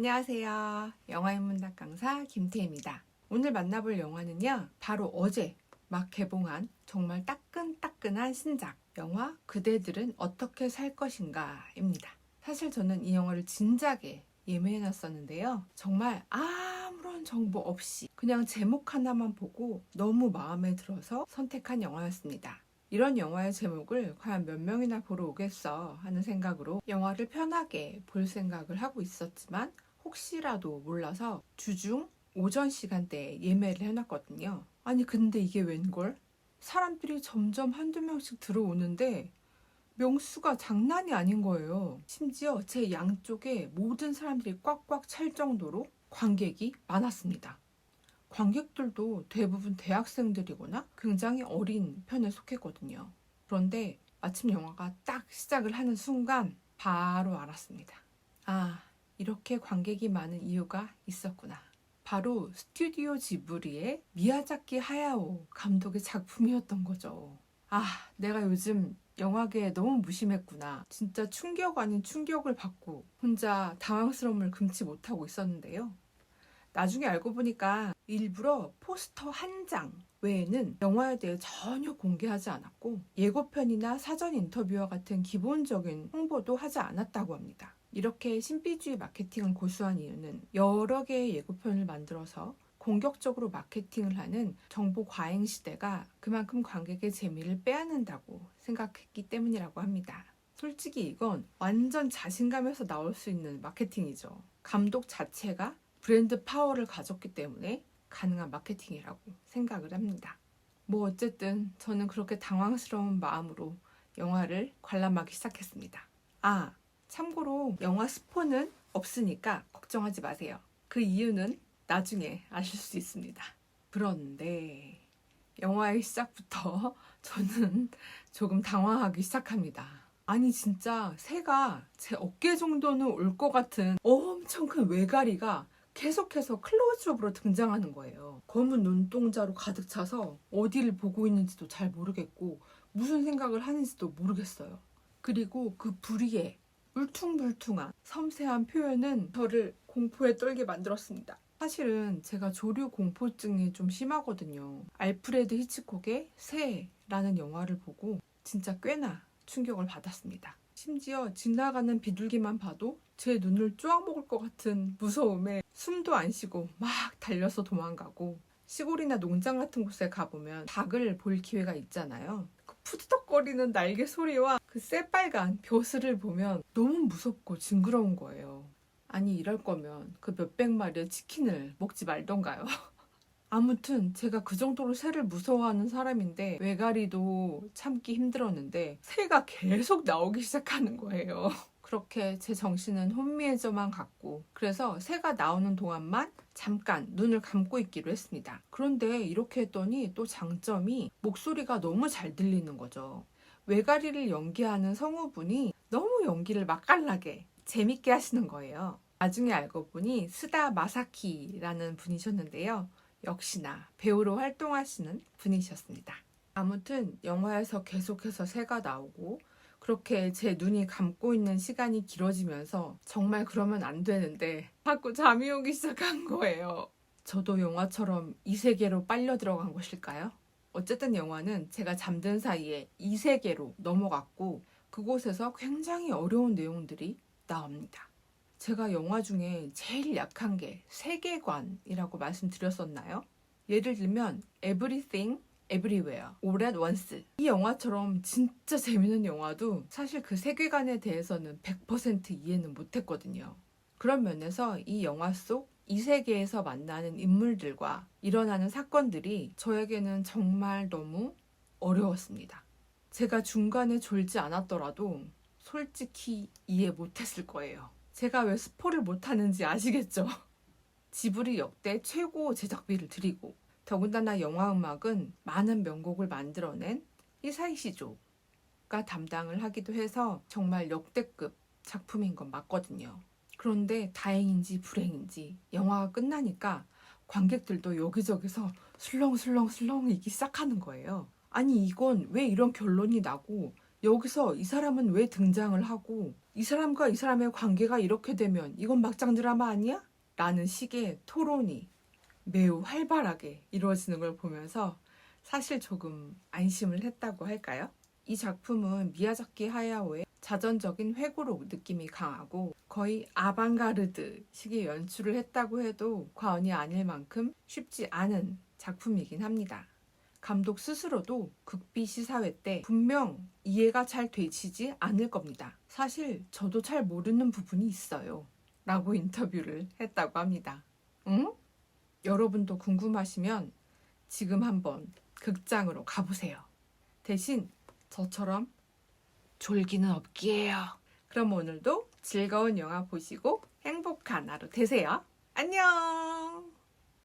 안녕하세요. 영화인문학 강사 김태희입니다. 오늘 만나볼 영화는요, 바로 어제 막 개봉한 정말 따끈따끈한 신작 영화 그대들은 어떻게 살 것인가입니다. 사실 저는 이 영화를 진작에 예매해놨었는데요. 정말 아무런 정보 없이 그냥 제목 하나만 보고 너무 마음에 들어서 선택한 영화였습니다. 이런 영화의 제목을 과연 몇 명이나 보러 오겠어 하는 생각으로 영화를 편하게 볼 생각을 하고 있었지만 혹시라도 몰라서 주중 오전 시간대에 예매를 해놨거든요. 아니 근데 이게 웬걸? 사람들이 점점 한두 명씩 들어오는데 명수가 장난이 아닌 거예요. 심지어 제 양쪽에 모든 사람들이 꽉꽉 찰 정도로 관객이 많았습니다. 관객들도 대부분 대학생들이거나 굉장히 어린 편에 속했거든요. 그런데 마침 영화가 딱 시작을 하는 순간 바로 알았습니다. 아, 이렇게 관객이 많은 이유가 있었구나. 바로 스튜디오 지브리의 미야자키 하야오 감독의 작품이었던 거죠. 아, 내가 요즘 영화계에 너무 무심했구나. 진짜 충격 아닌 충격을 받고 혼자 당황스러움을 금치 못하고 있었는데요. 나중에 알고 보니까 일부러 포스터 한 장 외에는 영화에 대해 전혀 공개하지 않았고 예고편이나 사전 인터뷰와 같은 기본적인 홍보도 하지 않았다고 합니다. 이렇게 신비주의 마케팅을 고수한 이유는 여러 개의 예고편을 만들어서 공격적으로 마케팅을 하는 정보 과잉 시대가 그만큼 관객의 재미를 빼앗는다고 생각했기 때문이라고 합니다. 솔직히 이건 완전 자신감에서 나올 수 있는 마케팅이죠. 감독 자체가 브랜드 파워를 가졌기 때문에 가능한 마케팅이라고 생각을 합니다. 뭐 어쨌든 저는 그렇게 당황스러운 마음으로 영화를 관람하기 시작했습니다. 아, 참고로 영화 스포는 없으니까 걱정하지 마세요. 그 이유는 나중에 아실 수 있습니다. 그런데 영화의 시작부터 저는 조금 당황하기 시작합니다. 아니 진짜 새가 제 어깨 정도는 올 것 같은 엄청 큰 외가리가 계속해서 클로즈업으로 등장하는 거예요. 검은 눈동자로 가득 차서 어디를 보고 있는지도 잘 모르겠고 무슨 생각을 하는지도 모르겠어요. 그리고 그 부리의 울퉁불퉁한 섬세한 표현은 저를 공포에 떨게 만들었습니다. 사실은 제가 조류 공포증이 좀 심하거든요. 알프레드 히치콕의 새라는 영화를 보고 진짜 꽤나 충격을 받았습니다. 심지어 지나가는 비둘기만 봐도 제 눈을 쪼아먹을 것 같은 무서움에 숨도 안 쉬고 막 달려서 도망가고, 시골이나 농장 같은 곳에 가보면 닭을 볼 기회가 있잖아요. 그 푸드덕거리는 날개 소리와 그 새빨간 벼슬을 보면 너무 무섭고 징그러운 거예요. 아니 이럴 거면 그 몇백 마리의 치킨을 먹지 말던가요. 아무튼 제가 그 정도로 새를 무서워하는 사람인데 외가리도 참기 힘들었는데 새가 계속 나오기 시작하는 거예요. 그렇게 제 정신은 혼미해져만 갔고, 그래서 새가 나오는 동안만 잠깐 눈을 감고 있기로 했습니다. 그런데 이렇게 했더니 또 장점이 목소리가 너무 잘 들리는 거죠. 외가리를 연기하는 성우분이 너무 연기를 맛깔나게 재밌게 하시는 거예요. 나중에 알고 보니 스다 마사키라는 분이셨는데요. 역시나 배우로 활동하시는 분이셨습니다. 아무튼 영화에서 계속해서 새가 나오고 그렇게 제 눈이 감고 있는 시간이 길어지면서 정말 그러면 안 되는데 자꾸 잠이 오기 시작한 거예요. 저도 영화처럼 이 세계로 빨려 들어간 것일까요? 어쨌든 영화는 제가 잠든 사이에 이 세계로 넘어갔고 그곳에서 굉장히 어려운 내용들이 나옵니다. 제가 영화 중에 제일 약한 게 세계관이라고 말씀드렸었나요? 예를 들면 Everything, Everywhere, All at Once. 이 영화처럼 진짜 재밌는 영화도 사실 그 세계관에 대해서는 100% 이해는 못했거든요. 그런 면에서 이 영화 속 이 세계에서 만나는 인물들과 일어나는 사건들이 저에게는 정말 너무 어려웠습니다. 제가 중간에 졸지 않았더라도 솔직히 이해 못했을 거예요. 제가 왜 스포를 못하는지 아시겠죠? 지브리 역대 최고 제작비를 들이고 더군다나 영화 음악은 많은 명곡을 만들어낸 이사이 시조가 담당을 하기도 해서 정말 역대급 작품인 건 맞거든요. 그런데 다행인지 불행인지 영화가 끝나니까 관객들도 여기저기서 술렁술렁술렁이기 시작하는 거예요. 아니 이건 왜 이런 결론이 나고 여기서 이 사람은 왜 등장을 하고 이 사람과 이 사람의 관계가 이렇게 되면 이건 막장 드라마 아니야? 라는 식의 토론이 매우 활발하게 이루어지는 걸 보면서 사실 조금 안심을 했다고 할까요? 이 작품은 미야자키 하야오의 자전적인 회고록 느낌이 강하고 거의 아방가르드 식의 연출을 했다고 해도 과언이 아닐 만큼 쉽지 않은 작품이긴 합니다. 감독 스스로도 극비 시사회 때 분명 이해가 잘 되시지 않을 겁니다. 사실 저도 잘 모르는 부분이 있어요. 라고 인터뷰를 했다고 합니다. 응? 여러분도 궁금하시면 지금 한번 극장으로 가보세요. 대신 저처럼 졸기는 없기에요. 그럼 오늘도 즐거운 영화 보시고 행복한 하루 되세요. 안녕!